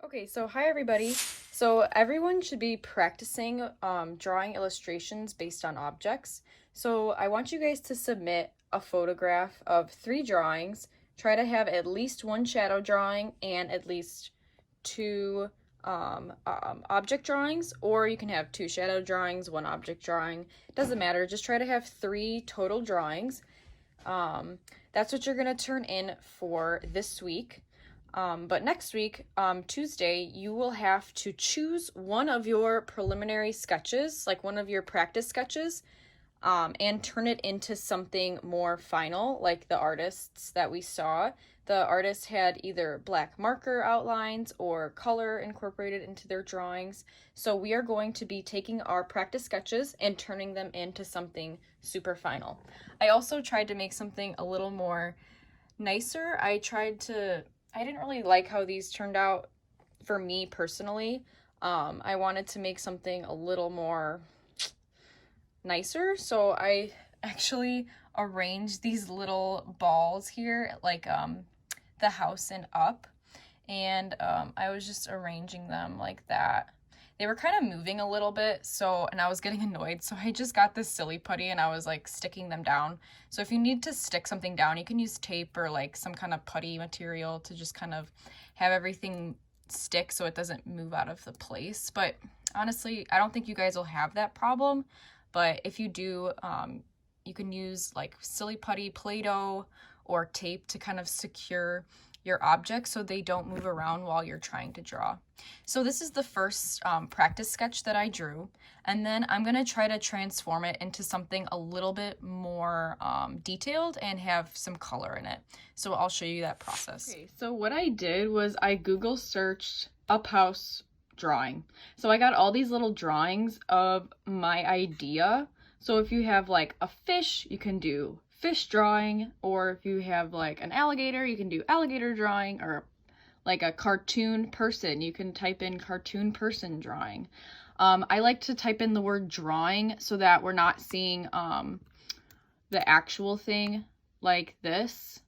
Okay, so hi everybody. So everyone should be practicing drawing illustrations based on objects. So I want you guys to submit a photograph of 3 drawings. Try to have at least one shadow drawing and at least two object drawings, or you can have 2 shadow drawings, 1 object drawing. Doesn't matter. Just try to have 3 total drawings. Um, that's what you're gonna turn in for this week. But next week, Tuesday, you will have to choose one of your preliminary sketches, like one of your practice sketches, and turn it into something more final, like the artists that we saw. The artists had either black marker outlines or color incorporated into their drawings. So we are going to be taking our practice sketches and turning them into something super final. I also tried to make something a little more nicer. I didn't really like how these turned out for me personally. I wanted to make something a little more nicer, so I actually arranged these little balls here, like the house and up, and I was just arranging them like that. They were kind of moving a little bit, and I was getting annoyed, so I just got this silly putty and I was like sticking them down. So if you need to stick something down, you can use tape or like some kind of putty material to just kind of have everything stick so it doesn't move out of the place. But honestly, I don't think you guys will have that problem. But if you do, you can use like silly putty, Play-Doh, or tape to kind of secure your objects so they don't move around while you're trying to draw. So this is the first practice sketch that I drew, and then I'm gonna try to transform it into something a little bit more detailed and have some color in it. So I'll show you that process. Okay, so what I did was I Google searched up house drawing. So I got all these little drawings of my idea. So if you have like a fish, you can do fish drawing, or if you have like an alligator, you can do alligator drawing, or like a cartoon person, you can type in cartoon person drawing. I like to type in the word drawing so that we're not seeing the actual thing like this.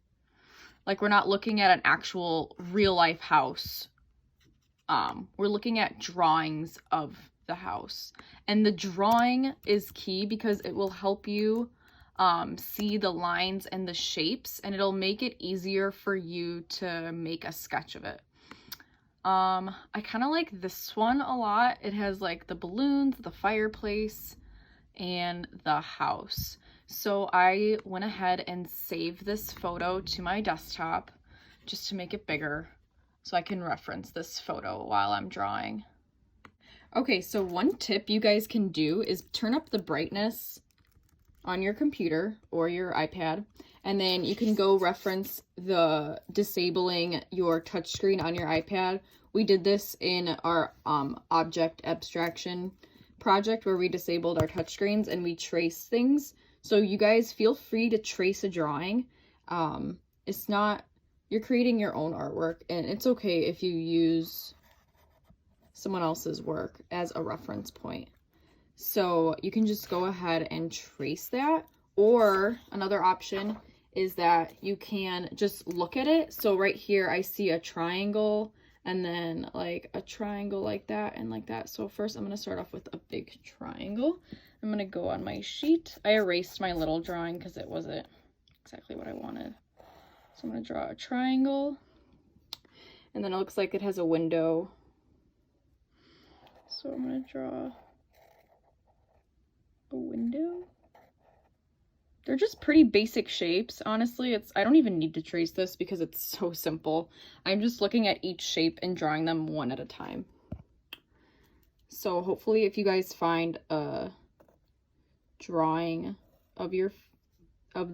Like we're not looking at an actual real life house. We're looking at drawings of the house. And the drawing is key because it will help you see the lines and the shapes, and it'll make it easier for you to make a sketch of it. I kind of like this one a lot. It has like the balloons, the fireplace, and the house. So I went ahead and saved this photo to my desktop just to make it bigger so I can reference this photo while I'm drawing. Okay, so one tip you guys can do is turn up the brightness on your computer or your iPad, and then you can go reference the disabling your touchscreen on your iPad. We did this in our object abstraction project where we disabled our touchscreens and we traced things. So you guys feel free to trace a drawing. It's not, you're creating your own artwork, and it's okay if you use someone else's work as a reference point. So you can just go ahead and trace that, or another option is that you can just look at it. So right here I see a triangle, and then like a triangle like that and like that. So first I'm going to start off with a big triangle. I'm going to go on my sheet. I erased my little drawing because it wasn't exactly what I wanted. So I'm going to draw a triangle, and then it looks like it has a window. So I'm going to draw a window. They're just pretty basic shapes. Honestly, I don't even need to trace this because it's so simple. I'm just looking at each shape and drawing them one at a time. So hopefully if you guys find a drawing of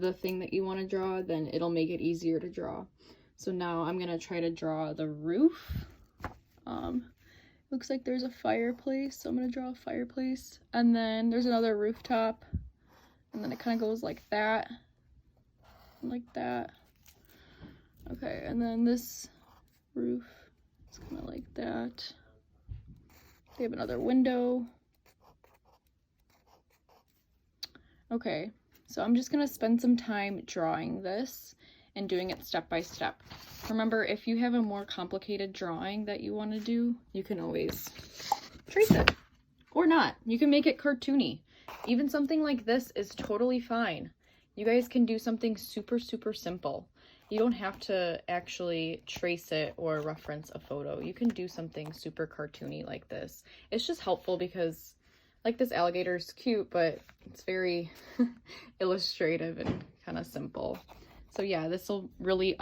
the thing that you want to draw, then it'll make it easier to draw. So now I'm going to try to draw the roof. Looks like there's a fireplace, so I'm going to draw a fireplace. And then there's another rooftop. And then it kind of goes like that. Like that. Okay, and then this roof is kind of like that. They have another window. Okay, so I'm just going to spend some time drawing this. and doing it step by step. Remember, if you have a more complicated drawing that you want to do, you can always trace it. Or not. You can make it cartoony. Even something like this is totally fine. You guys can do something super, super simple. You don't have to actually trace it or reference a photo. You can do something super cartoony like this. It's just helpful because, like, this alligator is cute, but it's very illustrative and kind of simple. So yeah, this will really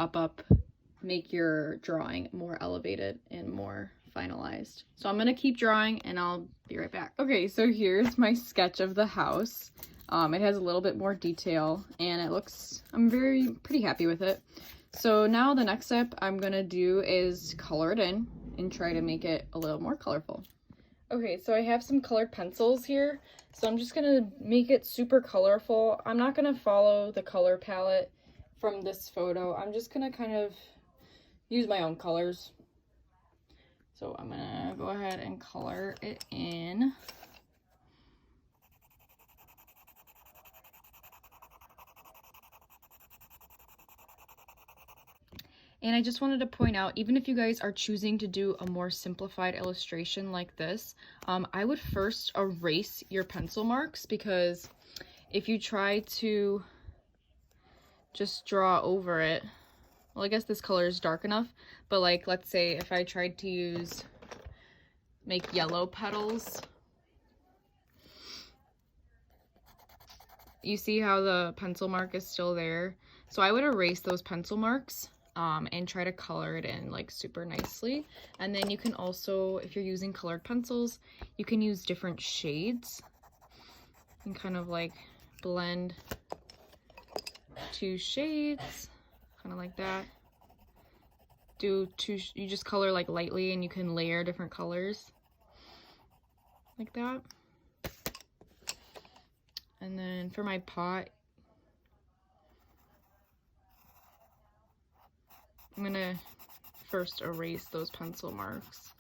make your drawing more elevated and more finalized. So I'm gonna keep drawing and I'll be right back. Okay, so here's my sketch of the house. It has a little bit more detail and I'm pretty happy with it. So now the next step I'm gonna do is color it in and try to make it a little more colorful. Okay, so I have some colored pencils here. So I'm just gonna make it super colorful. I'm not gonna follow the color palette from this photo. I'm just gonna kind of use my own colors. So I'm gonna go ahead and color it in. And I just wanted to point out, even if you guys are choosing to do a more simplified illustration like this, I would first erase your pencil marks, because if you try to just draw over it, well, I guess this color is dark enough, but like, let's say if I tried to make yellow petals, you see how the pencil mark is still there? So I would erase those pencil marks and try to color it in like super nicely. And then you can also, if you're using colored pencils, you can use different shades and kind of like blend 2 shades, kind of like that. You just color like lightly and you can layer different colors like that. And then for my pot, I'm gonna first erase those pencil marks.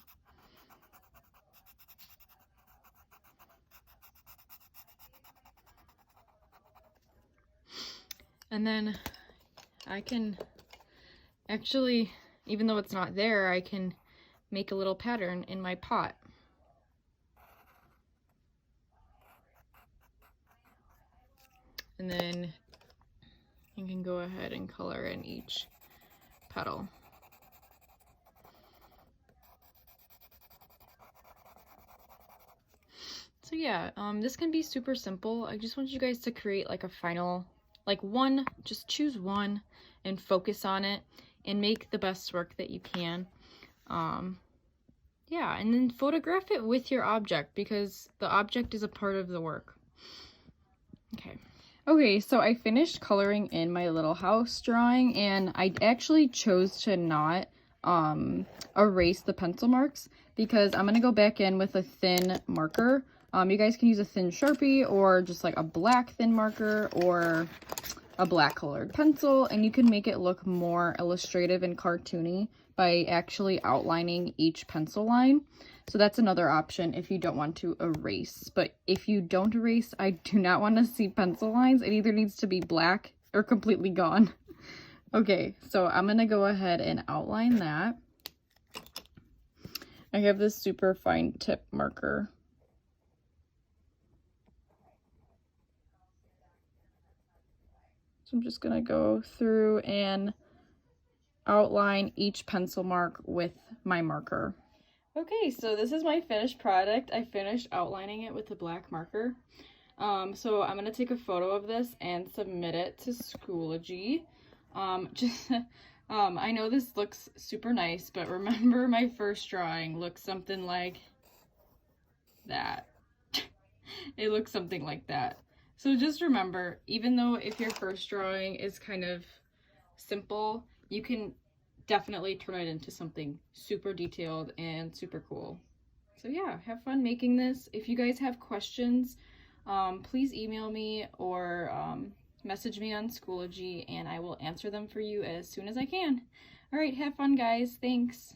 And then I can actually, even though it's not there, I can make a little pattern in my pot. And then you can go ahead and color in each petal. So yeah, this can be super simple. I just want you guys to create like a final, like just choose one and focus on it and make the best work that you can. Yeah, and then photograph it with your object, because the object is a part of the work. Okay, so I finished coloring in my little house drawing, and I actually chose to not erase the pencil marks, because I'm gonna go back in with a thin marker. You guys can use a thin Sharpie or just like a black thin marker or a black colored pencil, and you can make it look more illustrative and cartoony by actually outlining each pencil line. So that's another option if you don't want to erase. But if you don't erase, I do not want to see pencil lines. It either needs to be black or completely gone. Okay, so I'm gonna go ahead and outline that. I have this super fine tip marker. So I'm just gonna go through and outline each pencil mark with my marker. Okay, so this is my finished product. I finished outlining it with the black marker. So I'm gonna take a photo of this and submit it to Schoology. I know this looks super nice, but remember my first drawing looks something like that. It looks something like that. So just remember, even though if your first drawing is kind of simple, you can definitely turn it into something super detailed and super cool. So yeah, have fun making this. If you guys have questions, please email me or message me on Schoology, and I will answer them for you as soon as I can. All right, have fun, guys. Thanks.